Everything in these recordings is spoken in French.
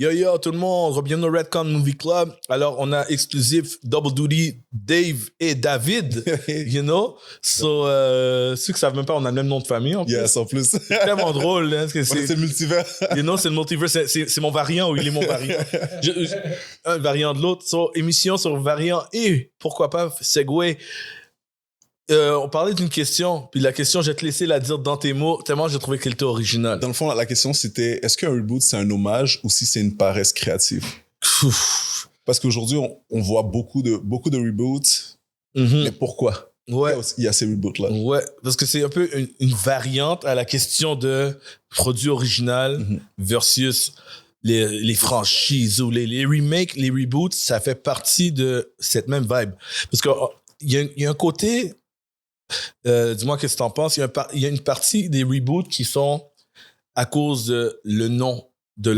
Yo, tout le monde, bienvenue au Redcon Movie Club. Alors, on a exclusif Double Duty, Dave et David, you know. So, ceux qui savent même pas, on a le même nom de famille, en plus. Yes, en plus. C'est tellement drôle, hein, parce que C'est le multivers. You know, c'est le multivers, c'est mon variant ou il est mon variant. Un variant de l'autre. So, émission sur variant et, pourquoi pas, segue. On parlait d'une question, puis la question, je vais te laisser la dire dans tes mots, tellement j'ai trouvé qu'elle était originale. Dans le fond, la question, c'était est-ce qu'un reboot, c'est un hommage ou si c'est une paresse créative? Parce qu'aujourd'hui, on voit beaucoup de reboots, mais pourquoi? Ouais. Il y a ces reboots-là. Ouais, parce que c'est un peu une variante à la question de produit original versus les franchises ou les remakes, les reboots, ça fait partie de cette même vibe. Parce qu'il y a un côté... dis-moi qu'est-ce que t'en penses. Il y a une partie des reboots qui sont à cause de le nom de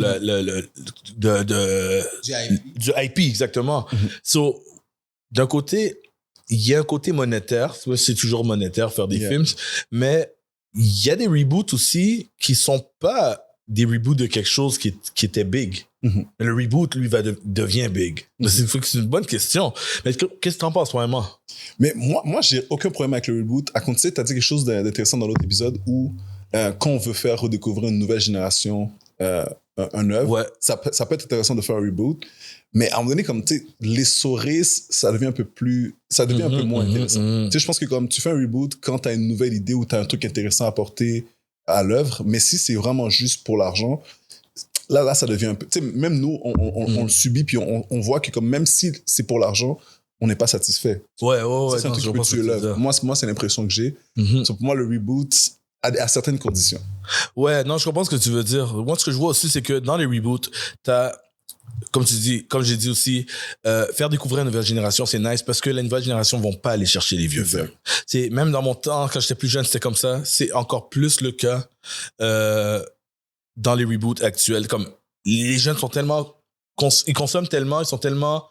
du IP, exactement. So, d'un côté, il y a un côté monétaire. C'est toujours monétaire faire des films, mais il y a des reboots aussi qui sont pas des reboots de quelque chose qui était big. Mais le reboot, lui, devient big. C'est une bonne question. Mais qu'est-ce que t'en penses vraiment? Mais moi, j'ai aucun problème avec le reboot. À côté, tu as dit quelque chose d'intéressant dans l'autre épisode où quand on veut faire redécouvrir une nouvelle génération, un œuvre, ça peut être intéressant de faire un reboot. Mais à un moment donné, comme tu sais, les souris, ça devient un peu moins intéressant. Tu sais, je pense que comme tu fais un reboot quand tu as une nouvelle idée ou tu as un truc intéressant à apporter à l'œuvre, mais si c'est vraiment juste pour l'argent, là, ça devient un peu... Tu sais, même nous, on le subit, puis on voit que comme même si c'est pour l'argent, on n'est pas satisfait. Ouais. C'est un truc qui peut tuer l'œuvre. Moi, c'est l'impression que j'ai. So, pour moi, le reboot, à certaines conditions. Ouais, non, je comprends ce que tu veux dire. Moi, ce que je vois aussi, c'est que dans les reboots, t'as... Comme j'ai dit aussi, faire découvrir une nouvelle génération, c'est nice parce que la nouvelle génération ne vont pas aller chercher les vieux films. C'est, même dans mon temps, quand j'étais plus jeune, c'était comme ça. C'est encore plus le cas dans les reboots actuels. Comme les jeunes sont tellement... ils consomment tellement, ils sont tellement...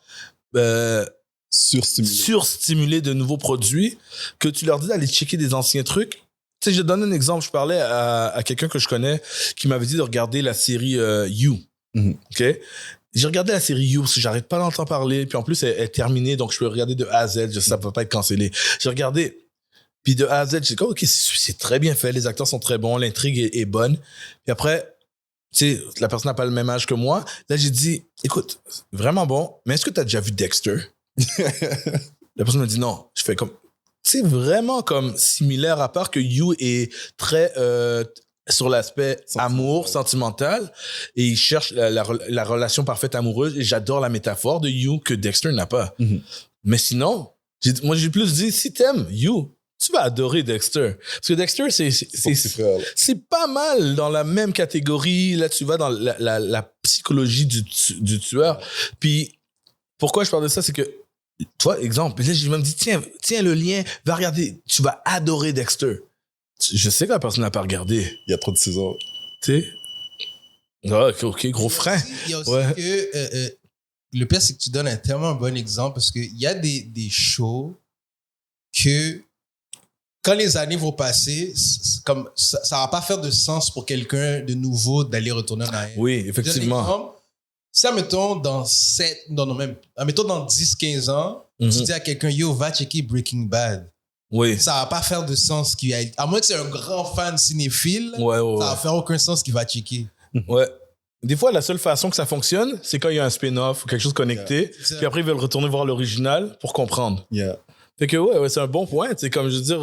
surstimulés de nouveaux produits que tu leur dis d'aller checker des anciens trucs. Tu sais, je donne un exemple. Je parlais à quelqu'un que je connais qui m'avait dit de regarder la série You. OK? J'ai regardé la série You parce que j'arrête pas d'entendre parler. Puis en plus, elle est terminée, donc je peux regarder de A à Z. Ça ne va pas être cancellé. J'ai regardé. Puis de A à Z, j'ai dit, OK, c'est très bien fait. Les acteurs sont très bons. L'intrigue est bonne. Puis après, tu sais, la personne n'a pas le même âge que moi. Là, j'ai dit, écoute, vraiment bon, mais est-ce que tu as déjà vu Dexter? La personne m'a dit non. Je fais comme... C'est vraiment comme similaire, à part que You est très... sur l'aspect amour, sentimental, et il cherche la relation parfaite amoureuse, et j'adore la métaphore de You que Dexter n'a pas. Mais sinon, moi j'ai plus dit, si t'aimes You, tu vas adorer Dexter. Parce que Dexter, c'est pas mal dans la même catégorie. Là, tu vas dans la psychologie du tueur. Puis, pourquoi je parle de ça, c'est que, toi, exemple, là, j'ai même dit, tiens le lien, va regarder, tu vas adorer Dexter. Je sais que la personne n'a pas regardé. Il y a trop de saisons. Tu sais? Ah, OK, gros frein. Il y a aussi que le pire, c'est que tu donnes tellement un bon exemple parce qu'il y a des shows que quand les années vont passer, comme ça va pas faire de sens pour quelqu'un de nouveau d'aller retourner en arrière. Oui, effectivement. Ça, mettons, dans 10-15 ans, tu dis à quelqu'un, yo, va checker Breaking Bad. Oui. Ça va pas faire de sens à moins que c'est un grand fan cinéphile, ça va faire aucun sens qu'il va checker. Ouais. Des fois, la seule façon que ça fonctionne, c'est quand il y a un spin-off ou quelque chose connecté, puis après, ils veulent retourner voir l'original pour comprendre. Fait que, ouais, c'est un bon point. C'est comme, je veux dire...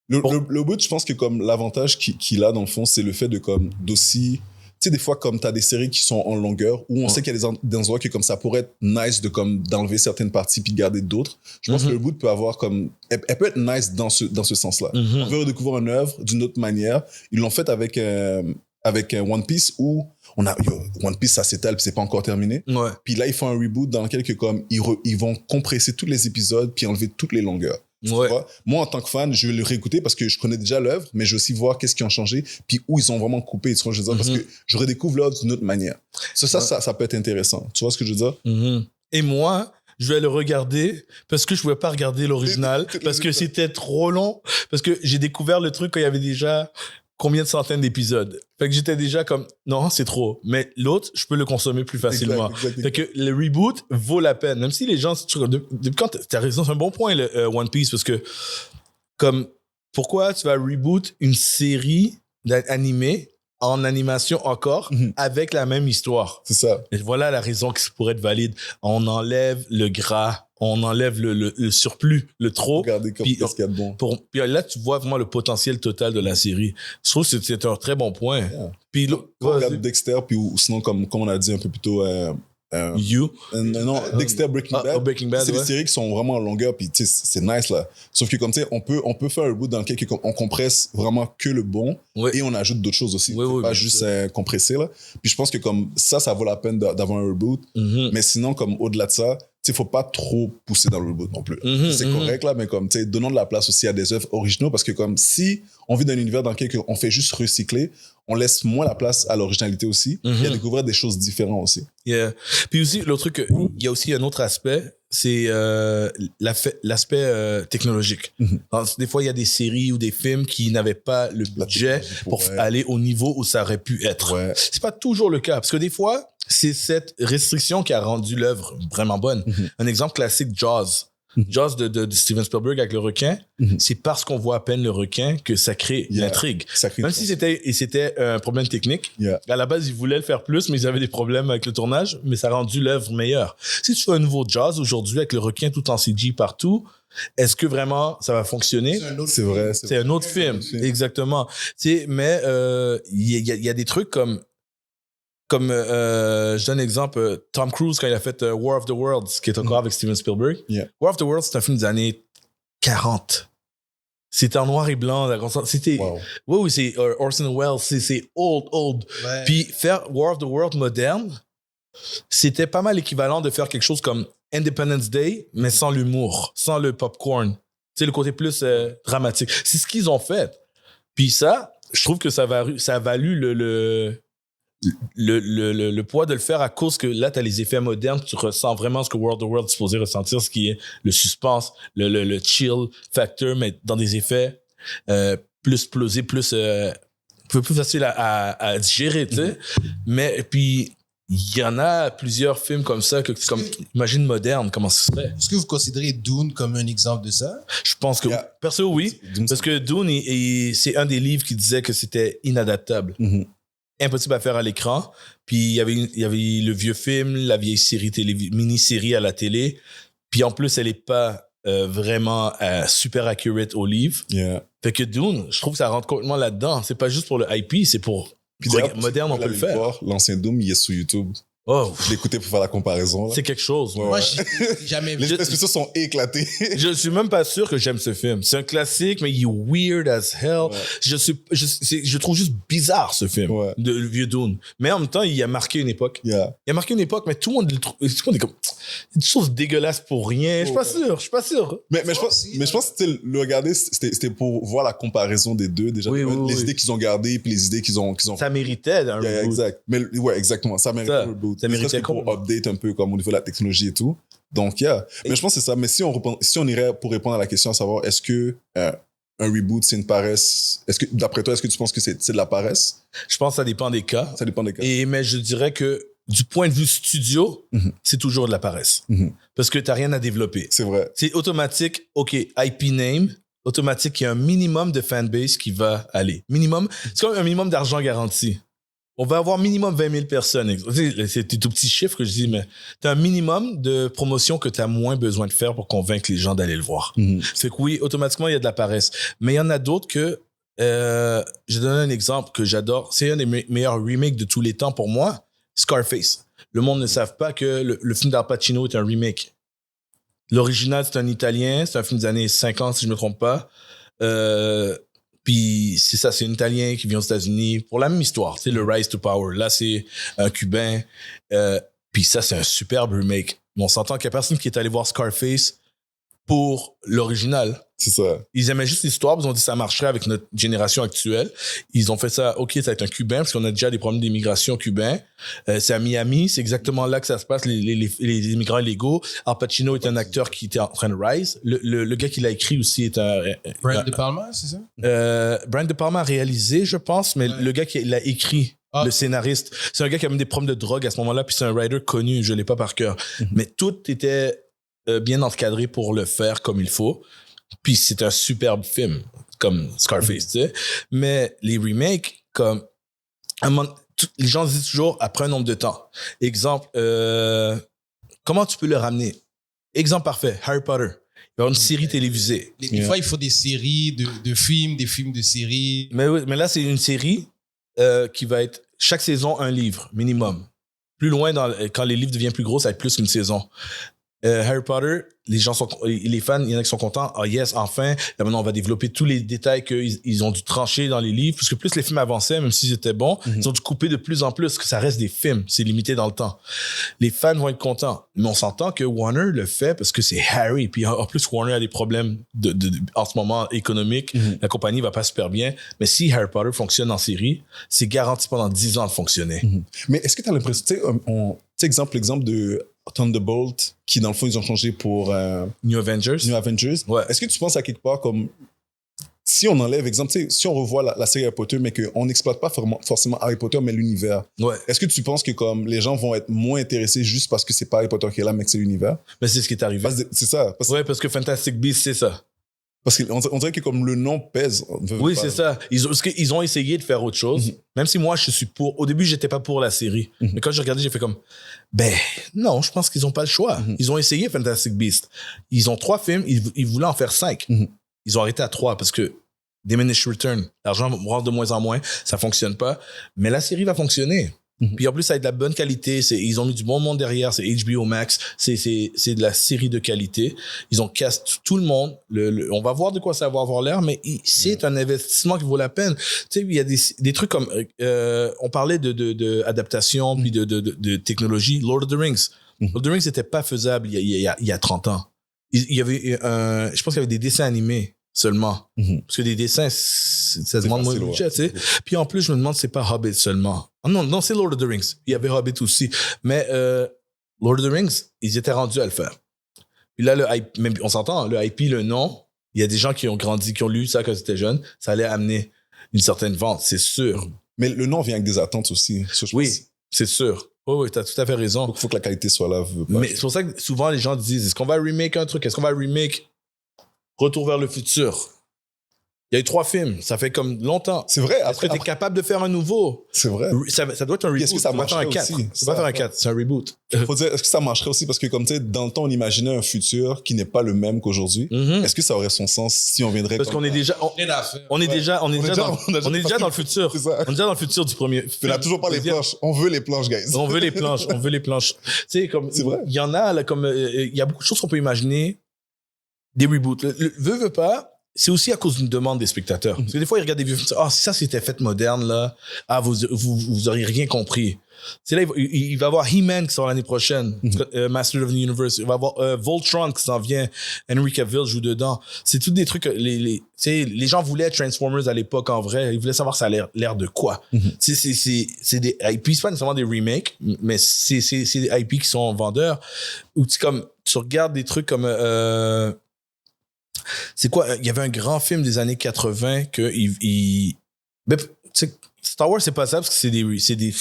Le bout, je pense que comme l'avantage qu'il a, dans le fond, c'est le fait de comme d'aussi... Tu sais, des fois, comme t'as des séries qui sont en longueur, où on sait qu'il y a des endroits que comme ça pourrait être nice d'enlever certaines parties puis de garder d'autres. Je pense que le bout peut avoir comme... Elle peut être nice dans ce sens-là. On veut redécouvrir une œuvre d'une autre manière. Ils l'ont fait avec One Piece où One Piece, ça s'étale puis c'est pas encore terminé. Puis là, ils font un reboot dans lequel que, comme, ils vont compresser tous les épisodes puis enlever toutes les longueurs. Moi, en tant que fan, je vais le réécouter parce que je connais déjà l'œuvre, mais je vais aussi voir qu'est-ce qui a changé, puis où ils ont vraiment coupé, tu vois, je veux dire, parce que je redécouvre l'œuvre d'une autre manière. Ça peut être intéressant. Tu vois ce que je veux dire? Et moi, je vais le regarder parce que je pouvais pas regarder l'original, parce que c'était trop long, parce que j'ai découvert le truc quand il y avait déjà combien de centaines d'épisodes. Fait que j'étais déjà comme, non, c'est trop. Mais l'autre, je peux le consommer plus facilement. Exact. Fait que le reboot vaut la peine. Même si les gens, depuis quand t'as raison, c'est un bon point, le One Piece, parce que, comme, pourquoi tu vas reboot une série animée en animation encore avec la même histoire? C'est ça. Et voilà la raison qui pourrait être valide. On enlève le gras, on enlève le surplus, le trop. Regardez comme qu'est-ce qu'il y a de bon. Puis là, tu vois vraiment le potentiel total de la série. Je trouve que c'est un très bon point. Yeah. Puis On regarde Dexter, puis ou sinon, comme on a dit un peu plus tôt, You. non, Dexter, Breaking Bad. Breaking Bad, c'est des séries qui sont vraiment en longueur, puis tu sais, c'est nice là. Sauf que comme tu sais, on peut faire un reboot dans lequel on compresse vraiment que le bon et on ajoute d'autres choses aussi. Pas juste compresser là. Puis je pense que comme ça vaut la peine d'avoir un reboot. Mais sinon, comme au-delà de ça, tu sais, faut pas trop pousser dans le reboot non plus. C'est correct là, mais comme tu sais, donnons de la place aussi à des œuvres originaux parce que comme si on vit dans un univers dans lequel on fait juste recycler, on laisse moins la place à l'originalité aussi et à découvrir des choses différentes aussi. Yeah. Puis aussi, l'autre truc, il y a aussi un autre aspect, c'est l'aspect technologique. Des fois, il y a des séries ou des films qui n'avaient pas le budget pour aller au niveau où ça aurait pu être. C'est pas toujours le cas, parce que des fois, c'est cette restriction qui a rendu l'œuvre vraiment bonne. Un exemple classique, Jaws. Jaws de Steven Spielberg avec le requin, c'est parce qu'on voit à peine le requin que ça crée l'intrigue. Même si c'était un problème technique, à la base, ils voulaient le faire plus, mais ils avaient des problèmes avec le tournage, mais ça a rendu l'œuvre meilleure. Si tu fais un nouveau Jaws aujourd'hui avec le requin tout en CG partout, est-ce que vraiment ça va fonctionner? C'est vrai. C'est un autre film. Exactement. Mais il y a des trucs comme je donne un exemple, Tom Cruise, quand il a fait War of the Worlds, qui est encore avec Steven Spielberg. War of the Worlds, c'est un film des années 40. C'était en noir et blanc. C'était, oui, c'est Orson Welles, c'est old. Ouais. Puis faire War of the Worlds moderne, c'était pas mal l'équivalent de faire quelque chose comme Independence Day, mais sans l'humour, sans le popcorn. Tu sais, le côté plus dramatique. C'est ce qu'ils ont fait. Puis ça, je trouve que ça a valu le poids de le faire à cause que là, tu as les effets modernes, tu ressens vraiment ce que World of World est supposé ressentir, ce qui est le suspense, le chill factor, mais dans des effets plus plausibles, plus facile à digérer, tu sais. Mais puis, il y en a plusieurs films comme ça, comme imagine moderne, comment ce serait. Est-ce que vous considérez Dune comme un exemple de ça? Je pense que perso, oui. Parce que Dune, c'est un des livres qui disait que c'était inadaptable. Impossible à faire à l'écran. Puis il y avait le vieux film, la vieille série mini-série à la télé. Puis en plus, elle est pas vraiment super accurate au livre. Fait que Dune, je trouve que ça rentre complètement là-dedans. C'est pas juste pour le IP, c'est pour moderne, on peut le faire. L'ancien Doom, il est sur YouTube. Oh. Je l'ai écouté pour faire la comparaison. Là. C'est quelque chose. Moi, j'ai jamais vu. Les effets spéciaux sont éclatés. Je suis même pas sûr que j'aime ce film. C'est un classique, mais il est weird as hell. Je trouve juste bizarre ce film de le vieux Dune. Mais en même temps, il a marqué une époque. Il a marqué une époque, mais tout le monde est comme des choses dégueulasses pour rien. Je suis pas sûr. Mais je pense que le regarder, c'était pour voir la comparaison des deux déjà. Les idées qu'ils ont gardées puis les idées qu'ils ont. Ça méritait un reboot. Exact. Mais ouais, exactement. Ça méritait un reboot. Ça méritait pour update un peu comme au niveau de la technologie et tout. Donc, mais je pense que c'est ça. Mais si on irait pour répondre à la question à savoir, est-ce que un reboot, c'est une paresse? D'après toi, est-ce que tu penses que c'est de la paresse? Je pense que ça dépend des cas. Ça dépend des cas. Mais je dirais que du point de vue studio, c'est toujours de la paresse. Parce que t'as rien à développer. C'est vrai. C'est automatique. OK, IP name. Automatique, il y a un minimum de fanbase qui va aller. Minimum. C'est comme un minimum d'argent garanti. On va avoir minimum 20 000 personnes. C'est des tout petits chiffres que je dis, mais tu as un minimum de promotion que tu as moins besoin de faire pour convaincre les gens d'aller le voir. Fait que oui, automatiquement, il y a de la paresse. Mais il y en a d'autres que... je donne un exemple que j'adore. C'est un des meilleurs remakes de tous les temps pour moi. Scarface. Le monde ne savent pas que le film d'Al Pacino est un remake. L'original, c'est un Italien. C'est un film des années 50, si je ne me trompe pas. Puis c'est ça, c'est un Italien qui vient aux États-Unis pour la même histoire, c'est le Rise to Power. Là, c'est un Cubain. Puis ça, c'est un superbe remake. Mais on s'entend qu'il n'y a personne qui est allé voir Scarface pour l'original. C'est ça. Ils aimaient juste l'histoire, ils ont dit ça marcherait avec notre génération actuelle. Ils ont fait ça, OK, ça va être un Cubain, parce qu'on a déjà des problèmes d'immigration cubain. C'est à Miami, c'est exactement là que ça se passe, les immigrants illégaux. Al Pacino est un acteur qui était en train de rise. Le gars qui l'a écrit aussi est un... Brian De Palma, c'est ça? Brian De Palma a réalisé, je pense, mais le gars qui l'a écrit, le scénariste, c'est un gars qui a même des problèmes de drogue à ce moment-là, puis c'est un writer connu, je l'ai pas par cœur. Mais tout était bien encadré pour le faire comme il faut. Puis c'est un superbe film, comme Scarface, tu sais. Mais les remakes, comme... les gens disent toujours après un nombre de temps. Exemple, comment tu peux le ramener? Exemple parfait, Harry Potter. Il y a une série télévisée. Des fois, il faut des séries de films, des films de séries. Mais oui, mais là, c'est une série qui va être chaque saison un livre, minimum. Plus loin, quand les livres deviennent plus gros, ça va être plus qu'une saison. Harry Potter, les fans, il y en a qui sont contents. Ah yes, enfin. Là maintenant, on va développer tous les détails qu'ils ont dû trancher dans les livres. Parce que plus les films avançaient, même s'ils étaient bons, ils ont dû couper de plus en plus. Parce que ça reste des films. C'est limité dans le temps. Les fans vont être contents. Mais on s'entend que Warner le fait parce que c'est Harry. Puis en plus, Warner a des problèmes en ce moment économiques. La compagnie va pas super bien. Mais si Harry Potter fonctionne en série, c'est garanti pendant 10 ans de fonctionner. Mais est-ce que tu as l'impression, tu sais, exemple de Thunderbolt, qui dans le fond, ils ont changé pour New Avengers. Ouais. Est-ce que tu penses à quelque part comme si on enlève, exemple, si on revoit la série Harry Potter, mais qu'on n'exploite pas forcément Harry Potter, mais l'univers, est-ce que tu penses que comme les gens vont être moins intéressés juste parce que c'est pas Harry Potter qui est là, mais que c'est l'univers? Mais c'est ce qui est arrivé. C'est ça. Parce que Fantastic Beasts, c'est ça. Parce qu'on dirait que comme le nom pèse. Oui, c'est ça. Ils ont essayé de faire autre chose. Même si moi, je suis pour. Au début, j'étais pas pour la série. Mais quand j'ai regardé, j'ai fait comme, non, je pense qu'ils ont pas le choix. Ils ont essayé Fantastic Beasts. Ils ont 3 films, ils voulaient en faire 5. Ils ont arrêté à 3 parce que Diminish Return, l'argent rentre de moins en moins, ça fonctionne pas. Mais la série va fonctionner. Puis en plus, ça a de la bonne qualité. Ils ont mis du bon monde derrière. C'est HBO Max. C'est de la série de qualité. Ils ont cast tout le monde. On va voir de quoi ça va avoir l'air, mais c'est un investissement qui vaut la peine. Tu sais, il y a des trucs comme... on parlait de adaptation puis de technologie. Lord of the Rings. Lord of the Rings n'était pas faisable il y a 30 ans. Il y avait je pense qu'il y avait des dessins animés seulement. Parce que des dessins, ça demande moins de budget, tu sais. Puis en plus, je me demande si c'est pas Hobbit seulement. Ah non, c'est Lord of the Rings. Il y avait Hobbit aussi. Mais Lord of the Rings, ils étaient rendus à le faire. Puis là, même, on s'entend, le IP, le nom, il y a des gens qui ont grandi, qui ont lu ça quand ils étaient jeunes. Ça allait amener une certaine vente, c'est sûr. Mais le nom vient avec des attentes aussi. Oui, c'est sûr. Oui, t'as tout à fait raison. Il faut que la qualité soit là. Mais c'est pour ça que souvent, les gens disent, est-ce qu'on va remake un truc? Est-ce qu'on va remake Retour vers le futur? Il y a eu 3 films. Ça fait comme longtemps. C'est vrai. Est-ce que tu es capable de faire un nouveau? C'est vrai. Ça doit être un reboot. Est-ce que ça marcherait un 4. C'est pas faire un 4, c'est un reboot. Faut dire, est-ce que ça marcherait aussi? Parce que comme tu sais, dans le temps, on imaginait un futur qui n'est pas le même qu'aujourd'hui. Est-ce que ça aurait son sens si on viendrait parce qu'on est déjà... On est déjà dans le futur. C'est ça. On est déjà dans le futur du premier film. On n'a toujours pas les planches. On veut les planches, guys. On veut les planches. Tu sais, comme... C'est vrai. Il y en a, là, comme... Il y a beaucoup de choses qu'on peut imaginer. Des reboots. Veut pas... C'est aussi à cause d'une demande des spectateurs. Parce que des fois, ils regardent des vieux films, si ça c'était fait moderne, là, vous auriez rien compris. C'est là, il va y avoir He-Man qui sort l'année prochaine, Master of the Universe. Il va y avoir Voltron qui s'en vient, Henry Cavill joue dedans. C'est tous des trucs, les gens voulaient Transformers à l'époque en vrai, ils voulaient savoir ça a l'air de quoi. C'est des IP, c'est pas nécessairement des remakes, mais c'est des IP qui sont vendeurs. Ou tu regardes des trucs comme... c'est quoi? Il y avait un grand film des années 80 que Star Wars, c'est pas ça parce que c'est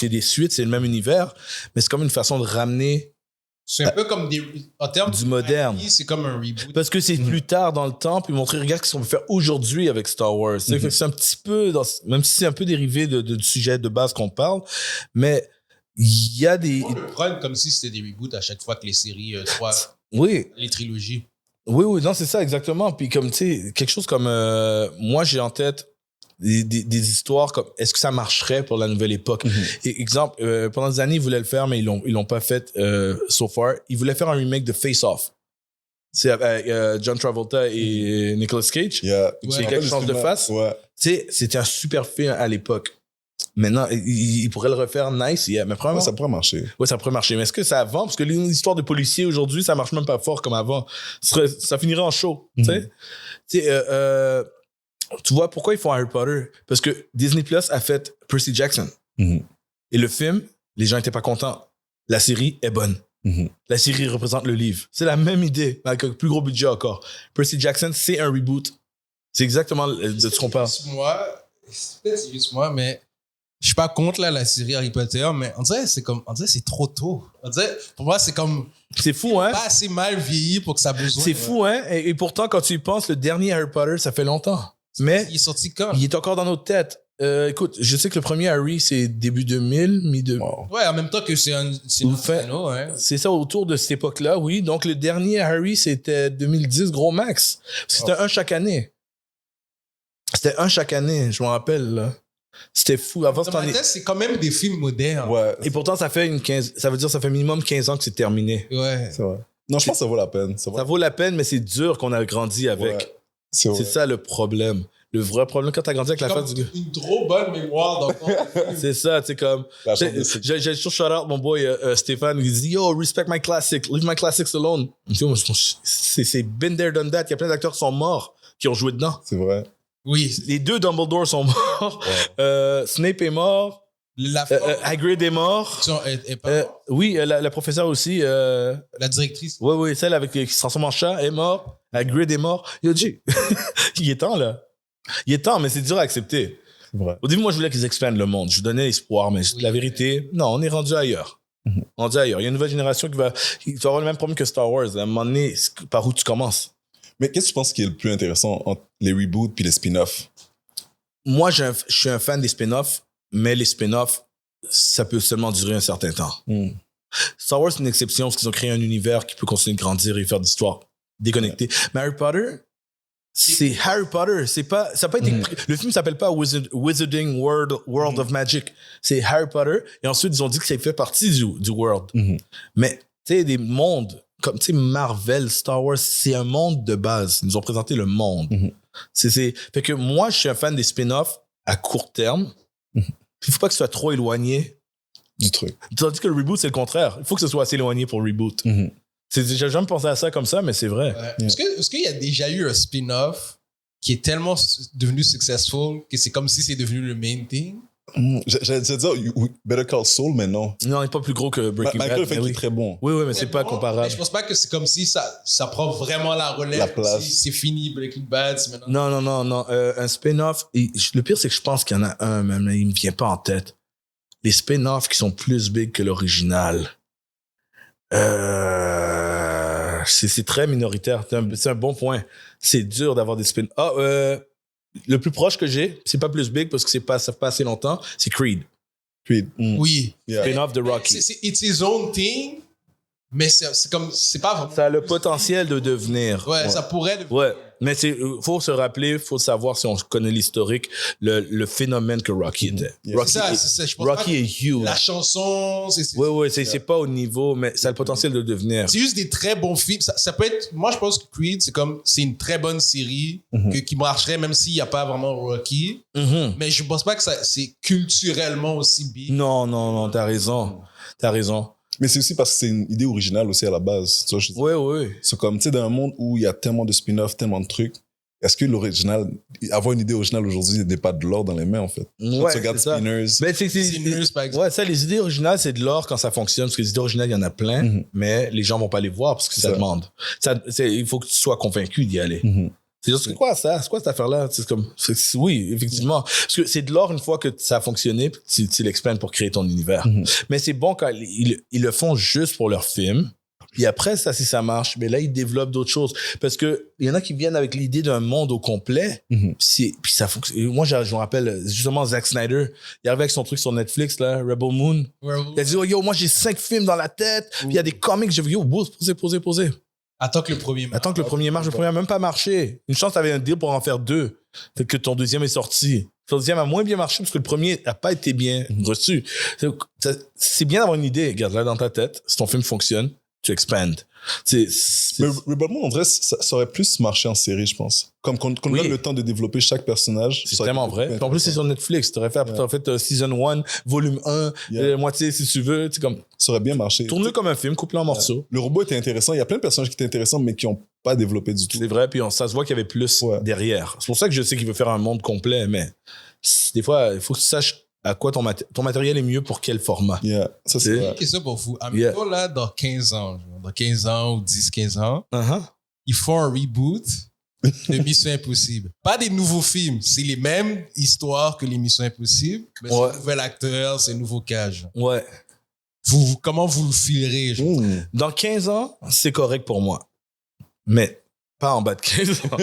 des suites, c'est le même univers, mais c'est comme une façon de ramener. C'est un peu comme en termes du moderne. C'est comme un reboot. Parce que c'est plus tard dans le temps, puis montrer, regarde ce qu'on peut faire aujourd'hui avec Star Wars. Fait que c'est un petit peu, même si c'est un peu dérivé du sujet de base qu'on parle, mais il y a des. On le prend comme si c'était des reboots à chaque fois que les séries, les trilogies. Oui, non, c'est ça, exactement. Puis comme, tu sais, quelque chose comme... moi, j'ai en tête des histoires comme... Est-ce que ça marcherait pour la nouvelle époque? Exemple, pendant des années, ils voulaient le faire, mais ils l'ont pas fait so far. Ils voulaient faire un remake de Face Off. C'est John Travolta et Nicolas Cage. Yeah. C'est quelque chose de face. Ouais. Tu sais, c'était un super film à l'époque. Maintenant, il pourrait le refaire nice, yeah, mais probablement... Ça pourrait marcher. Ouais, ça pourrait marcher. Mais est-ce que ça vend? Parce que l'histoire de policiers aujourd'hui, ça marche même pas fort comme avant. Ça finirait en show, tu sais. Tu sais, tu vois pourquoi ils font Harry Potter? Parce que Disney Plus a fait Percy Jackson. Et le film, les gens étaient pas contents. La série est bonne. La série représente le livre. C'est la même idée, avec un plus gros budget encore. Percy Jackson, c'est un reboot. C'est exactement de ce qu'on parle. Peut-être c'est juste moi, mais je suis pas contre la série Harry Potter, mais on dirait c'est trop tôt. On dirait, pour moi, c'est comme... C'est fou, hein? Pas assez mal vieilli pour que ça ait besoin. C'est fou, hein? Et pourtant, quand tu y penses, le dernier Harry Potter, ça fait longtemps. Mais il est sorti quand? Il est encore dans notre tête. Écoute, je sais que le premier Harry, c'est début 2000, mi-2000. Wow. Ouais, en même temps que c'est un anneau, hein. C'est ça, autour de cette époque-là, oui. Donc, le dernier Harry, c'était 2010, gros max. C'était un chaque année. Je m'en rappelle, là. C'était fou. Avant, Dans ma tête, c'est quand même des films modernes. Ouais. Et pourtant, ça fait ça veut dire ça fait minimum 15 ans que c'est terminé. Ouais. C'est vrai. Non, je pense que ça vaut la peine. Ça vaut la peine, mais c'est dur qu'on a grandi avec. Ouais. C'est ça le problème. Le vrai problème quand t'as grandi avec la face du gars. Une trop bonne mémoire dans ton... C'est ça, tu sais, comme. J'ai toujours shout out mon boy Stéphane, il dit yo, respect my classics, leave my classics alone. C'est been there, done that. Il y a plein d'acteurs qui sont morts, qui ont joué dedans. C'est vrai. Oui. Les deux Dumbledore sont morts. Ouais. Snape est mort. Hagrid est mort. Oui, la professeure aussi. La directrice. Oui, celle qui se transforme en chat est morte. Hagrid est mort. Yo, G, il est temps, là. Il est temps, mais c'est dur à accepter. Vrai. Au début, moi, je voulais qu'ils expandent le monde. Je donnais espoir, mais la vérité, non, on est rendu ailleurs. On dit ailleurs. Il y a une nouvelle génération qui va avoir le même problème que Star Wars. À un moment donné, par où tu commences? Mais qu'est-ce que tu penses qui est le plus intéressant entre les reboots puis les spin-offs? Moi, je suis un fan des spin-offs, mais les spin-offs, ça peut seulement durer un certain temps. Star Wars, c'est une exception parce qu'ils ont créé un univers qui peut continuer de grandir et faire d'histoires déconnectées. Mais Harry Potter, c'est Harry Potter. Ça a pas été, le film s'appelle pas Wizarding World of Magic. C'est Harry Potter. Et ensuite, ils ont dit que ça fait partie du world. Mais, tu sais, des mondes, comme, tu sais, Marvel, Star Wars, c'est un monde de base. Ils nous ont présenté le monde. Fait que moi, je suis un fan des spin-offs à court terme. Il faut pas que ce soit trop éloigné du truc. Tandis que le reboot, c'est le contraire. Il faut que ce soit assez éloigné pour le reboot. J'ai jamais pensé à ça comme ça, mais c'est vrai. Est-ce qu'il y a déjà eu un spin-off qui est tellement devenu successful que c'est comme si c'est devenu le main thing? J'allais te dire Better Call Saul, mais non. Non, il n'est pas plus gros que Breaking Bad. Malgré le fait qu'il est très bon. Oui, mais c'est pas comparable. Mais je pense pas que c'est comme si ça prend vraiment la relève. La place. C'est fini, Breaking Bad, c'est maintenant. Non. Un spin-off, le pire, c'est que je pense qu'il y en a un, mais il me vient pas en tête. Les spin-offs qui sont plus big que l'original. C'est très minoritaire. C'est un bon point. C'est dur d'avoir des spin-offs. Le plus proche que j'ai, c'est pas plus big parce que ça fait pas assez longtemps, c'est Creed. Oui. Spin-off de Rocky. C'est its own thing, mais c'est pas vraiment. Ça a le potentiel de devenir. Ouais, ça pourrait devenir. Ouais. Mais faut se rappeler, faut savoir si on connaît l'historique, le phénomène que Rocky était. Rocky est huge. La chanson, c'est pas au niveau, mais ça a le potentiel de devenir. C'est juste des très bons films. Ça peut être, moi je pense que Creed, c'est une très bonne série qui marcherait même s'il n'y a pas vraiment Rocky. Mais je pense pas que c'est culturellement aussi big. Non, t'as raison. Mais c'est aussi parce que c'est une idée originale aussi à la base. Oui. C'est comme, tu sais, dans un monde où il y a tellement de spin-offs, tellement de trucs, est-ce que avoir une idée originale aujourd'hui n'est pas de l'or dans les mains, en fait? Ouais, tu regardes Spinners. Spinners, par exemple. Ouais, ça, les idées originales, c'est de l'or quand ça fonctionne, parce que les idées originales, il y en a plein, mais les gens vont pas les voir parce que ça demande. Il faut que tu sois convaincu d'y aller. C'est quoi ça? C'est quoi cette affaire-là? Oui, effectivement. Parce que c'est de l'or une fois que ça a fonctionné, puis tu l'explandes pour créer ton univers. Mais c'est bon quand ils le font juste pour leur film. Puis après, si ça marche, mais là, ils développent d'autres choses. Parce que il y en a qui viennent avec l'idée d'un monde au complet. Puis ça fonctionne. Moi, je me rappelle justement Zack Snyder. Il arrivait avec son truc sur Netflix, là, Rebel Moon. Il a dit, yo, moi, j'ai 5 films dans la tête. Puis il y a des comics. J'ai dit, yo, posez. Attends que le premier marche. Le premier n'a même pas marché. Une chance, t'avais un deal pour en faire 2. Fait que ton deuxième est sorti. Ton deuxième a moins bien marché parce que le premier n'a pas été bien reçu. C'est bien d'avoir une idée. Regarde là dans ta tête. Si ton film fonctionne, to expand. C'est Mais Rebel Moon, en vrai, ça aurait plus marché en série, je pense. Comme qu'on Oui. donne le temps de développer chaque personnage. c'est ça aurait vraiment été vrai. plus Puis en plus, c'est sur Netflix. T'aurais fait Season 1, Volume 1, moitié si tu veux. C'est comme, Ça aurait bien marché. tourne-le comme un film, coupe-le en morceaux. Le robot était intéressant. Il y a plein de personnages qui étaient intéressants, mais qui n'ont pas développé du tout. C'est vrai, puis ça se voit qu'il y avait plus derrière. C'est pour ça que je sais qu'il veut faire un monde complet, mais des fois, il faut que tu saches à quoi ton matériel est mieux pour quel format. Ça, c'est C'est- vrai. Une question pour vous. Admettons, là, dans 15 ans, genre, dans 15 ans ou 10-15 ans, Uh-huh. ils font un reboot de Mission Impossible. Pas des nouveaux films. C'est les mêmes histoires que les Missions Impossibles, mais c'est un nouvel acteur, c'est un nouveau cage. Ouais. Comment vous le filerez? Genre? Dans 15 ans, c'est correct pour moi. Mais pas en bas de 15 ans.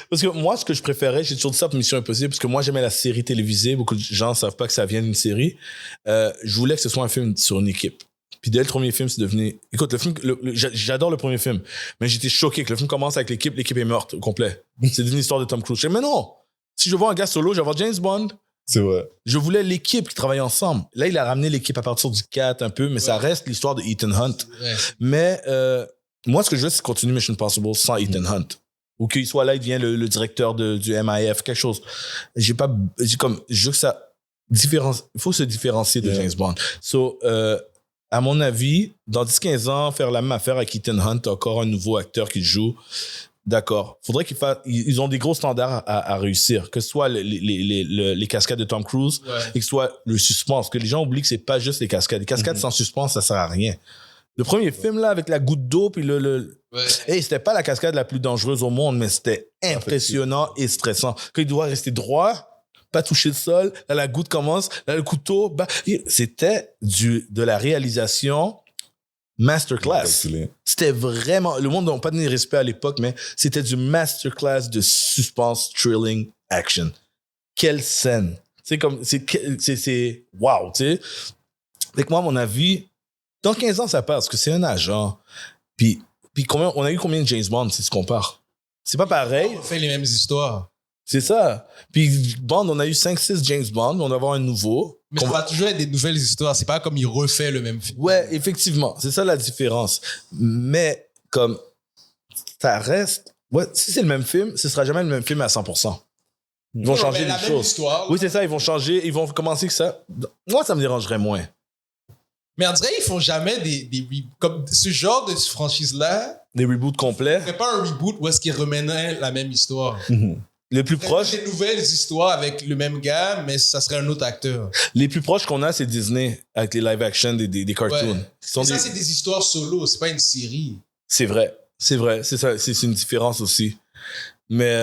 Parce que moi, ce que je préférais, j'ai toujours dit ça pour Mission Impossible, parce que moi, j'aimais la série télévisée. Beaucoup de gens ne savent pas que ça vient d'une série. Je voulais que ce soit un film sur une équipe. Puis dès le premier film, c'est devenu... Écoute, le film, j'adore le premier film, mais j'étais choqué que le film commence avec l'équipe est morte au complet. C'est une histoire de Tom Cruise. Je dis, mais non! Si je vois un gars solo, je vais voir James Bond. C'est vrai. Je voulais l'équipe qui travaille ensemble. Là, il a ramené l'équipe à partir du 4 un peu, mais ça reste l'histoire de Ethan Hunt. Ouais. Mais moi, ce que je veux, c'est continuer Mission Impossible sans Ethan Hunt. Ou qu'il soit là, il devient le directeur du MIF, quelque chose. Je veux que ça il faut se différencier de James Bond. So, à mon avis, dans 10-15 ans, faire la même affaire avec Ethan Hunt, encore un nouveau acteur qui joue. D'accord. Faudrait ils ont des gros standards à réussir. Que ce soit les cascades de Tom Cruise et que ce soit le suspense. Que les gens oublient que c'est pas juste les cascades. Les cascades sans suspense, ça sert à rien. Le premier film, là, avec la goutte d'eau, puis hey, c'était pas la cascade la plus dangereuse au monde, mais c'était impressionnant et stressant. Quand il doit rester droit, pas toucher le sol, là, la goutte commence, là, le couteau, c'était de la réalisation masterclass. C'était vraiment... Le monde n'a pas donné respect à l'époque, mais c'était du masterclass de suspense, thrilling, action. Quelle scène! C'est comme... C'est... Wow, tu sais! Avec moi, à mon avis, dans 15 ans, ça passe, parce que c'est un agent. Puis on a eu combien de James Bond, si tu compares? C'est pas pareil. On fait les mêmes histoires. C'est ça. Puis Bond, on a eu 5-6 James Bond, on va avoir un nouveau. Mais ça va toujours être des nouvelles histoires. C'est pas comme il refait le même film. Ouais, effectivement. C'est ça la différence. Mais comme ça reste... Ouais, si c'est le même film, ce sera jamais le même film à 100%. Ils vont changer les choses. Histoire, oui, c'est ça. Ils vont changer. Ils vont commencer que ça... Moi, ça me dérangerait moins. Mais on dirait qu'ils font jamais comme ce genre de franchise-là. Des reboots complets. C'est pas un reboot où est-ce qu'ils remenaient la même histoire. Les plus proches... Des nouvelles histoires avec le même gars, mais ça serait un autre acteur. Les plus proches qu'on a, c'est Disney, avec les live-action des cartoons. Ouais. Ça, c'est des histoires solo, c'est pas une série. C'est vrai. C'est ça. C'est une différence aussi. Mais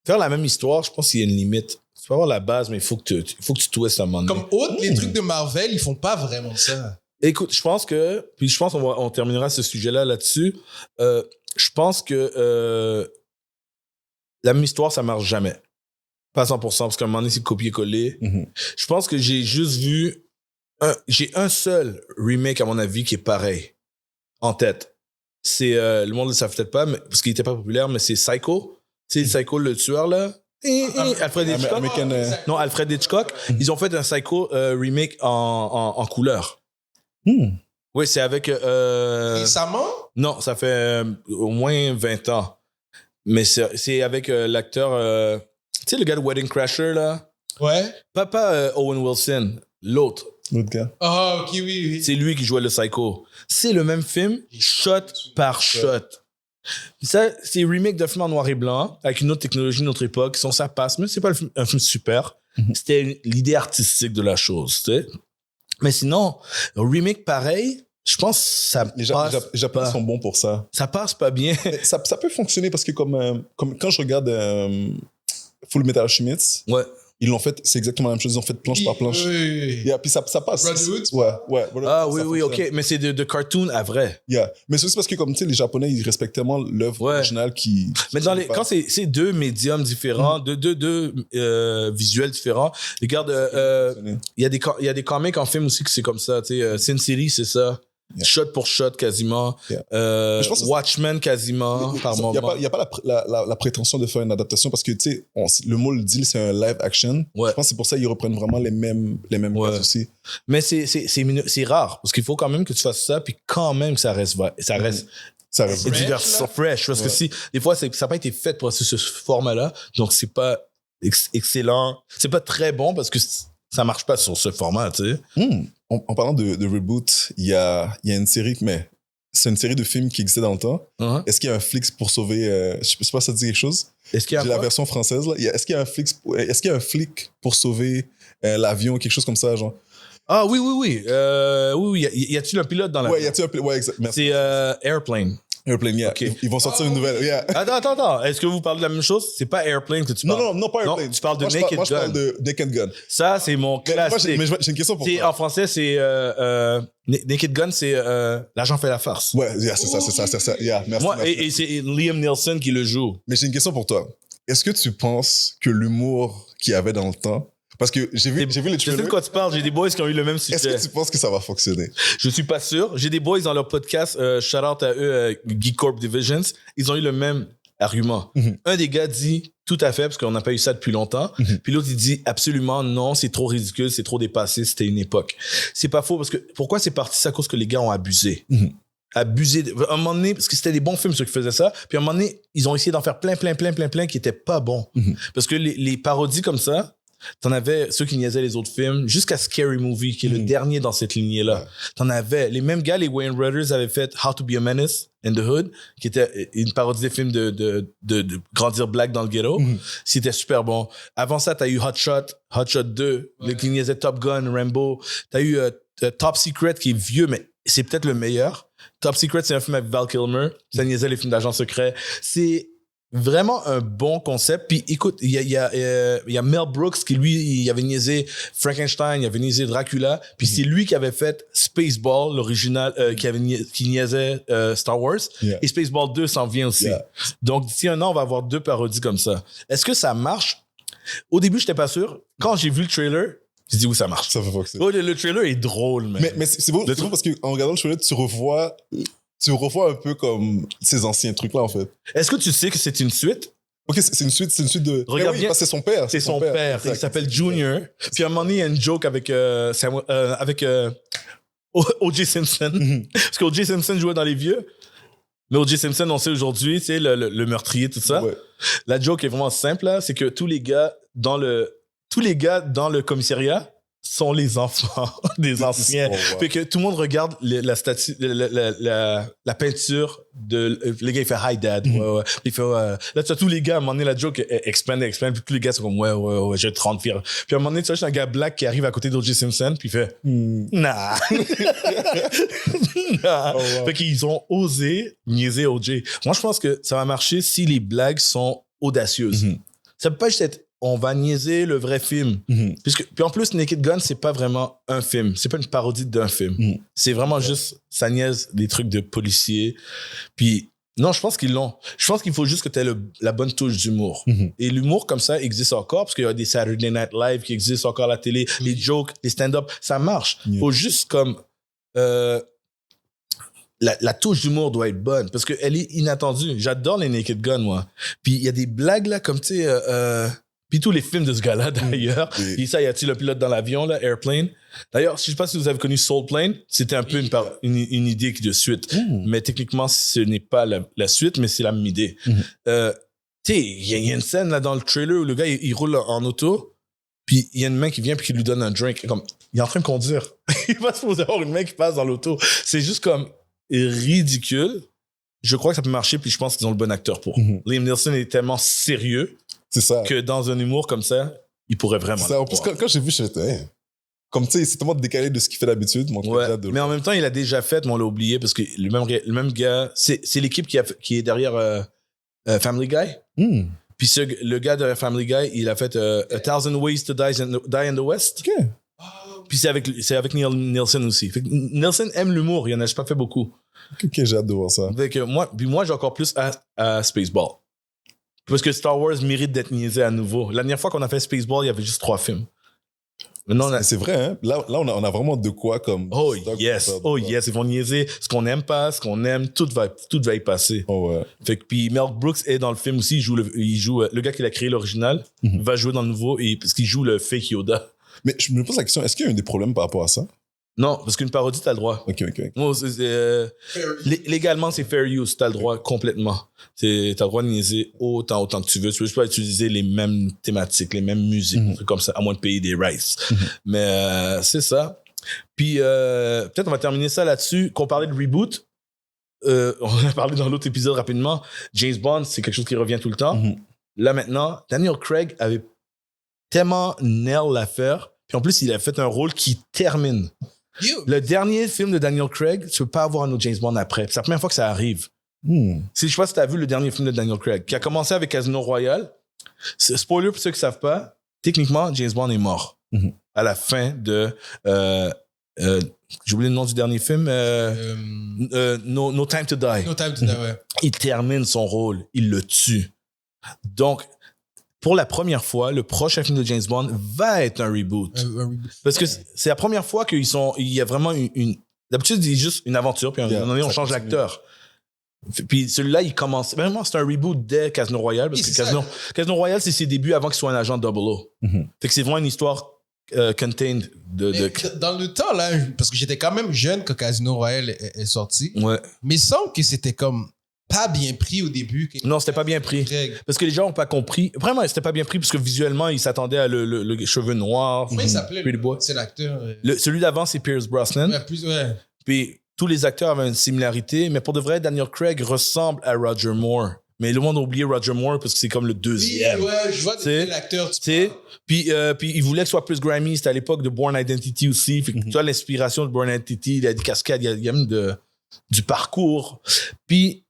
faire la même histoire, je pense qu'il y a une limite. Tu peux avoir la base, mais il faut que tu twistes à un moment donné. Comme autres, les trucs de Marvel, ils font pas vraiment ça. Écoute, je pense qu'on terminera ce sujet-là là-dessus. Je pense que la même histoire, ça marche jamais. Pas à 100%, parce qu'à un moment donné, c'est copier-coller. Je pense que j'ai juste vu... j'ai un seul remake, à mon avis, qui est pareil, en tête. C'est... le monde ne le savent peut-être pas, mais, parce qu'il n'était pas populaire, mais c'est Psycho. Tu sais, Psycho, le tueur, là. Alfred Hitchcock. Non, Alfred Hitchcock. Ils ont fait un Psycho remake en couleur. Oui, c'est avec... Récemment? Non, ça fait au moins 20 ans. Mais c'est avec l'acteur... tu sais, le gars de Wedding Crasher, là? Ouais. Pas Owen Wilson, l'autre. L'autre gars. Ah, ok, oui. C'est lui qui jouait le Psycho. C'est le même film, shot par shot. Ça, c'est remake de film en noir et blanc, avec une autre technologie, une autre époque. Ça passe, mais c'est pas un film super. C'était l'idée artistique de la chose, tu sais. Mais sinon, un remake pareil, je pense que ça Les passe Japonais sont bons pour ça. Ça passe pas bien. Ça peut fonctionner parce que comme quand je regarde Full Metal Alchemist, Ouais. ils l'ont fait, c'est exactement la même chose, ils ont fait planche par planche. Oui. Yeah, puis ça passe. Brotherhood? Ouais. Ah oui, ok. Mais c'est de cartoon à vrai. Yeah. Mais c'est aussi parce que comme tu sais, les Japonais, ils respectent tellement l'œuvre originale qui... Mais quand c'est deux médiums différents, deux visuels différents, regarde, il y a des comics en film aussi que c'est comme ça. Tu sais, Sin City, c'est ça. Yeah. Shot pour shot, quasiment. Yeah. Je pense que Watchmen, quasiment, par moment. Il n'y a pas la prétention de faire une adaptation parce que, tu sais, le mot le dit, c'est un live action. Ouais. Je pense que c'est pour ça qu'ils reprennent vraiment les mêmes Ouais. bases aussi. Mais c'est rare, parce qu'il faut quand même que tu fasses ça, puis quand même que ça reste Ça reste et diversion fresh, parce que si des fois ça n'a pas été fait pour ce format-là, donc c'est pas excellent, c'est pas très bon parce que ça marche pas sur ce format, tu sais. En parlant de reboot, il y a une série, mais c'est une série de films qui existait dans le temps. Est-ce qu'il y a un Flix pour sauver je sais pas si ça te dit quelque chose? Est-ce qu'il y a J'ai la version française là. Est-ce qu'il y a un flic pour sauver l'avion, quelque chose comme ça, genre? Ah oui. Oui. Y a-t-il un pilote dans la? Ouais, y a-t-il un pilote? Ouais, exact. Merci. C'est Airplane. Airplane, yeah. Okay. Ils vont sortir une nouvelle. Yeah. Attends. Est-ce que vous parlez de la même chose? C'est pas Airplane que tu parles. Non, pas Airplane. Non, tu parles de Moi, Naked je parle Gun. de Naked Gun. Ça, c'est mon classique. Mais j'ai une question pour toi. En français, c'est Naked Gun, c'est L'agent fait la farce. Ouais, yeah, c'est ça. Yeah, merci. Moi, merci. Et c'est Liam Neeson qui le joue. Mais j'ai une question pour toi. Est-ce que tu penses que l'humour qu'il y avait dans le temps, parce que j'ai vu les Je sais trailers. de quoi tu parles. J'ai des boys qui ont eu le même Est-ce succès. que tu penses que ça va fonctionner? Je suis pas sûr. J'ai des boys dans leur podcast, shout out à eux, Geek Corp Divisions. Ils ont eu le même argument. Un des gars dit tout à fait, parce qu'on n'a pas eu ça depuis longtemps. Puis l'autre, il dit absolument non, c'est trop ridicule, c'est trop dépassé, c'était une époque. C'est pas faux, parce que pourquoi c'est parti? C'est à cause que les gars ont abusé. Abusé. À un moment donné, parce que c'était des bons films ceux qui faisaient ça, puis à un moment donné, ils ont essayé d'en faire plein qui étaient pas bons. Parce que les parodies comme ça, t'en avais ceux qui niaisaient les autres films, jusqu'à Scary Movie, qui est le dernier dans cette lignée-là. Ouais. T'en avais. Les mêmes gars, les Wayne Brothers, avaient fait How to Be a Menace in the Hood, qui était une parodie des films de grandir black dans le ghetto. C'était super bon. Avant ça, t'as eu Hot Shot 2, le qui niaisait Top Gun, Rambo. T'as eu Top Secret, qui est vieux, mais c'est peut-être le meilleur. Top Secret, c'est un film avec Val Kilmer. Ça niaisait les films d'agents secrets. C'est vraiment un bon concept. Puis écoute, il y a Mel Brooks qui, lui, il avait niaisé Frankenstein, il avait niaisé Dracula. Puis c'est lui qui avait fait Spaceball, l'original, qui niaisait Star Wars. Yeah. Et Spaceball 2 s'en vient aussi. Yeah. Donc d'ici un an, on va avoir 2 parodies comme ça. Est-ce que ça marche? Au début, j'étais pas sûr. Quand j'ai vu le trailer, j'ai dit oui, ça marche. Ça fait pas que oh, le trailer est drôle, man. Mais c'est beau parce qu'en regardant le trailer, tu revois un peu comme ces anciens trucs-là, en fait. Est-ce que tu sais que c'est une suite? Ok, c'est une suite de... Regarde bien. C'est son père. C'est son père. Il s'appelle Junior. Puis à un moment donné, il y a une joke avec O.J. Simpson. Parce qu'O.J. Simpson jouait dans les vieux. Mais O.J. Simpson, on sait aujourd'hui, tu sais, le meurtrier, tout ça. Ouais. La joke est vraiment simple, là. C'est que tous les gars dans le commissariat sont les enfants des anciens. Oh, wow. Puis que tout le monde regarde la peinture de... Le gars, il fait « Hi, Dad ». Ouais. Puis il fait là, tu as tous les gars, à un moment donné, la joke expand. Puis tous les gars sont comme « Ouais, j'ai 30 firmes ». Puis à un moment donné, tu vois, c'est un gars black qui arrive à côté d'O.J. Simpson, puis il fait « Nah ». Nah. Oh, wow. Fait qu'ils ont osé niaiser O.J. Moi, je pense que ça va marcher si les blagues sont audacieuses. Ça peut pas juste être on va niaiser le vrai film. Puis en plus, Naked Gun, c'est pas vraiment un film. C'est pas une parodie d'un film. C'est vraiment juste, ça niaise des trucs de policiers. Puis, non, je pense qu'ils l'ont. Je pense qu'il faut juste que tu aies la bonne touche d'humour. Et l'humour comme ça existe encore, parce qu'il y a des Saturday Night Live qui existent encore à la télé, les jokes, les stand-up, ça marche. Il faut juste comme... La touche d'humour doit être bonne, parce qu'elle est inattendue. J'adore les Naked Gun, moi. Puis il y a des blagues, là, comme, tu sais... Puis tous les films de ce gars-là, d'ailleurs. Puis ça, y a-t-il le pilote dans l'avion, là, Airplane? D'ailleurs, je sais pas si vous avez connu Soul Plane. C'était un peu une idée de suite. Mais techniquement, ce n'est pas la suite, mais c'est la même idée. Tu sais, il y a une scène là dans le trailer où le gars, il roule en auto. Puis il y a une main qui vient puis qui lui donne un drink. Comme, il est en train de conduire. Il va supposer avoir une main qui passe dans l'auto. C'est juste comme ridicule. Je crois que ça peut marcher, puis je pense qu'ils ont le bon acteur pour. Liam Neeson est tellement sérieux. C'est ça. Que dans un humour comme ça, il pourrait vraiment. Ça, en plus, quand j'ai vu, je me comme tu sais, c'est tellement décalé de ce qu'il fait d'habitude. Mais en même temps, il a déjà fait, mais on l'a oublié parce que le même gars, c'est l'équipe qui est derrière Family Guy. Puis le gars derrière Family Guy, il a fait A Thousand Ways to Die in the West. Okay. Puis c'est avec Nielsen aussi. Fait que Nielsen aime l'humour, il en a pas fait beaucoup. Ok, j'ai hâte de voir ça. Fait que moi j'ai encore plus à Spaceball. Parce que Star Wars mérite d'être niaisé à nouveau. La dernière fois qu'on a fait Spaceball, il y avait juste 3 films. Maintenant, C'est vrai, hein? Là on a vraiment de quoi comme. oh stock yes, pour faire oh de- yes, ils vont niaiser ce qu'on aime pas, ce qu'on aime, tout va y passer. Oh ouais. Fait que puis Mel Brooks est dans le film aussi, il joue le gars qui a créé l'original, va jouer dans le nouveau parce qu'il joue le fake Yoda. Mais je me pose la question, est-ce qu'il y a eu des problèmes par rapport à ça? Non, parce qu'une parodie, t'as le droit. Ok. Non, légalement, c'est fair use. T'as le droit complètement. T'as le droit de niaiser autant que tu veux. Tu peux juste pas utiliser les mêmes thématiques, les mêmes musiques, un truc comme ça, à moins de payer des rights. Mais c'est ça. Puis peut-être on va terminer ça là-dessus. Qu'on parlait de reboot. On a parlé dans l'autre épisode rapidement. James Bond, c'est quelque chose qui revient tout le temps. Là maintenant, Daniel Craig avait tellement nail l'affaire. Puis en plus, il a fait un rôle qui termine. Le dernier film de Daniel Craig, tu peux pas avoir un autre James Bond après. C'est la première fois que ça arrive. Je sais pas si tu as vu le dernier film de Daniel Craig, qui a commencé avec Casino Royale. Spoiler pour ceux qui savent pas, techniquement, James Bond est mort. À la fin de... j'ai oublié le nom du dernier film. No Time to Die. No Time to Die, ouais. Il termine son rôle. Il le tue. Donc, pour la première fois, le prochain film de James Bond va être un reboot. Parce que c'est la première fois qu'il y a vraiment une... D'habitude, il y a juste une aventure, puis à un moment donné, on change l'acteur. Puis celui-là, il commence... Vraiment, c'est un reboot dès Casino Royale, parce que Casino Royale, c'est ses débuts avant qu'il soit un agent 00. Fait que c'est vraiment une histoire contained Dans le temps, là, parce que j'étais quand même jeune quand Casino Royale est sorti, Ouais. mais il semble que c'était comme pas bien pris au début. Non, c'était pas bien pris. Parce que les gens n'ont pas compris. Vraiment, c'était pas bien pris parce que visuellement, ils s'attendaient à le cheveu noir. Comment il s'appelait? Puis le bois. C'est l'acteur. Celui d'avant, c'est Pierce Brosnan. Ouais. Puis tous les acteurs avaient une similarité, mais pour de vrai, Daniel Craig ressemble à Roger Moore. Mais le monde a oublié Roger Moore parce que c'est comme le deuxième. Oui, ouais, je vois de quel acteur tu parles. Puis il voulait que ce soit plus grimy. C'était à l'époque de Bourne Identity aussi. Fait que tu as l'inspiration de Bourne Identity, il y a des cascades, il y a même du parcours. Puis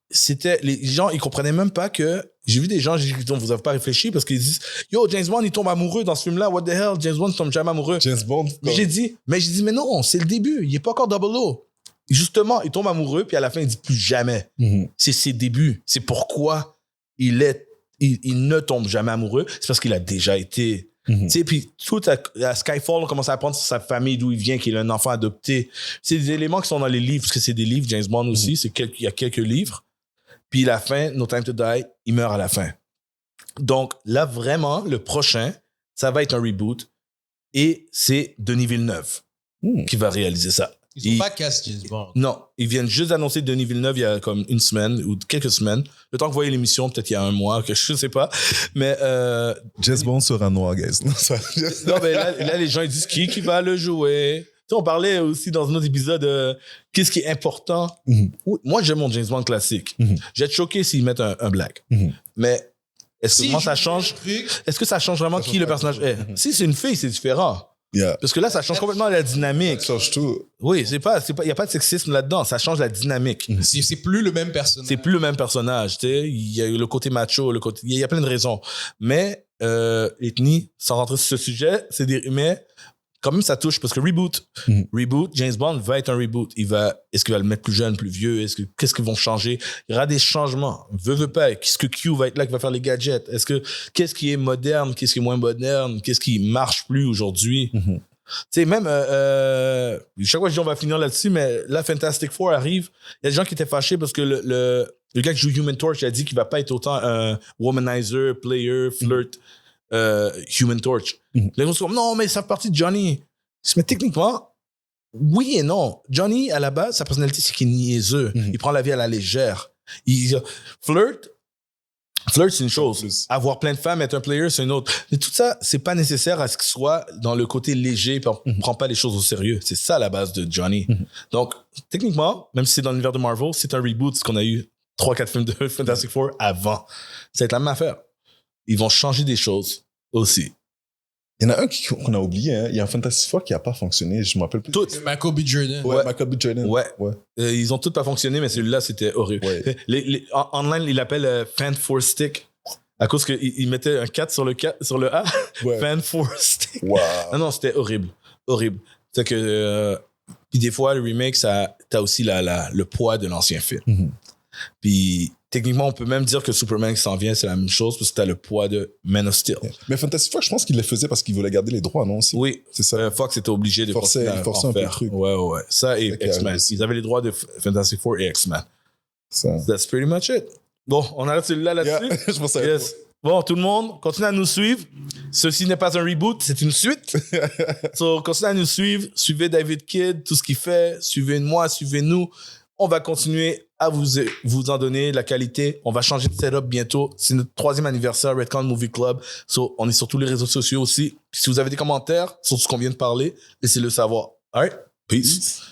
les gens, ils comprenaient même pas que... J'ai vu des gens, vous avez pas réfléchi parce qu'ils disent « Yo, James Bond, il tombe amoureux dans ce film-là. What the hell? James Bond tombe jamais amoureux. » James Bond. Mais j'ai dit, mais non, c'est le début. Il est pas encore 00. Justement, il tombe amoureux, puis à la fin, il dit plus jamais. C'est ses débuts. C'est pourquoi il ne tombe jamais amoureux. C'est parce qu'il a déjà été. Tu sais, puis tout à Skyfall, on commence à apprendre sur sa famille, d'où il vient, qu'il a un enfant adopté. C'est des éléments qui sont dans les livres, parce que c'est des livres, James Bond aussi, il y a quelques livres. Puis la fin, No Time to Die, il meurt à la fin. Donc là, vraiment, le prochain, ça va être un reboot. Et c'est Denis Villeneuve qui va réaliser ça. Ils n'ont pas cassé James Bond. Non, ils viennent juste d'annoncer Denis Villeneuve il y a comme une semaine ou quelques semaines. Le temps que vous voyez l'émission, peut-être il y a un mois, que je ne sais pas. Mais James Bond sera noir, guys. non, mais là, les gens ils disent qui va le jouer. Tu sais, on parlait aussi dans un autre épisode qu'est-ce qui est important. Moi, j'aime mon James Bond classique. J'ai été choqué s'ils mettent un black. Mais est-ce que ça change? Est-ce que ça change vraiment qui le personnage est? Si c'est une fille, c'est différent. Yeah. Parce que là, ça change complètement la dynamique. Ça change tout. Oui, il n'y a pas de sexisme là-dedans. Ça change la dynamique. C'est plus le même personnage. C'est plus le même personnage. Tu sais, il y a le côté macho, il y a plein de raisons. Mais ethnie, sans rentrer sur ce sujet, mais quand même, ça touche parce que reboot, James Bond va être un reboot. Est-ce qu'il va le mettre plus jeune, plus vieux? Qu'est-ce qu'ils vont changer? Il y aura des changements. Veut pas. Est-ce que Q va être là qui va faire les gadgets? Qu'est-ce qui est moderne? Qu'est-ce qui est moins moderne? Qu'est-ce qui marche plus aujourd'hui? Tu sais, même, chaque fois que je dis on va finir là-dessus, mais là, Fantastic Four arrive. Il y a des gens qui étaient fâchés parce que le gars qui joue Human Torch a dit qu'il va pas être autant un womanizer, player, flirt, Human Torch. Les gens sont comme, non, mais ça fait partie de Johnny. Mais techniquement, oui et non. Johnny, à la base, sa personnalité, c'est qu'il est niaiseux. Il prend la vie à la légère. Flirt, c'est une chose. Avoir plein de femmes, être un player, c'est une autre. Mais tout ça, c'est pas nécessaire à ce qu'il soit dans le côté léger, puis on prend pas les choses au sérieux. C'est ça la base de Johnny. Donc, techniquement, même si c'est dans l'univers de Marvel, c'est un reboot, ce qu'on a eu 3-4 films de Fantastic Four avant. Ça va être la même affaire. Ils vont changer des choses aussi. Il y en a un qu'on a oublié. Hein. Il y a un Fantastic Four qui n'a pas fonctionné. Je me rappelle plus. Tout. Michael B. Jordan. Ouais, Michael B. Jordan. Ouais. Ils ont tous pas fonctionné, mais celui-là, c'était horrible. Ouais. Online, il l'appelle Fan Four Stick. À cause qu'il mettait un 4 sur le A. Ouais. Fan Four Stick. Wow. Non, c'était horrible. Horrible. C'est que... puis des fois, le remake, t'as aussi le poids de l'ancien film. Puis techniquement, on peut même dire que Superman qui s'en vient, c'est la même chose parce que t'as le poids de Man of Steel. Mais Fantastic Four, je pense qu'il les faisait parce qu'il voulait garder les droits, non aussi? Oui, C'est ça. Fox était obligé de Forcer continuer à un en peu le faire. truc. Ouais. Ça et Ok, X-Men. ouais. Ils avaient les droits de Fantastic Four et X-Men. Ça. That's pretty much it. Bon, on arrête celui-là là-dessus. Yeah, je pense à Yes. Bon, tout le monde, continuez à nous suivre. Ceci n'est pas un reboot, c'est une suite. So, continuez à nous suivre. Suivez David Kidd, tout ce qu'il fait. Suivez-moi, suivez-nous. On va continuer à vous en donner la qualité. On va changer de setup bientôt. C'est notre 3e anniversaire, Redcon Movie Club. So, on est sur tous les réseaux sociaux aussi. Si vous avez des commentaires sur ce qu'on vient de parler, laissez-le savoir. All right? Peace.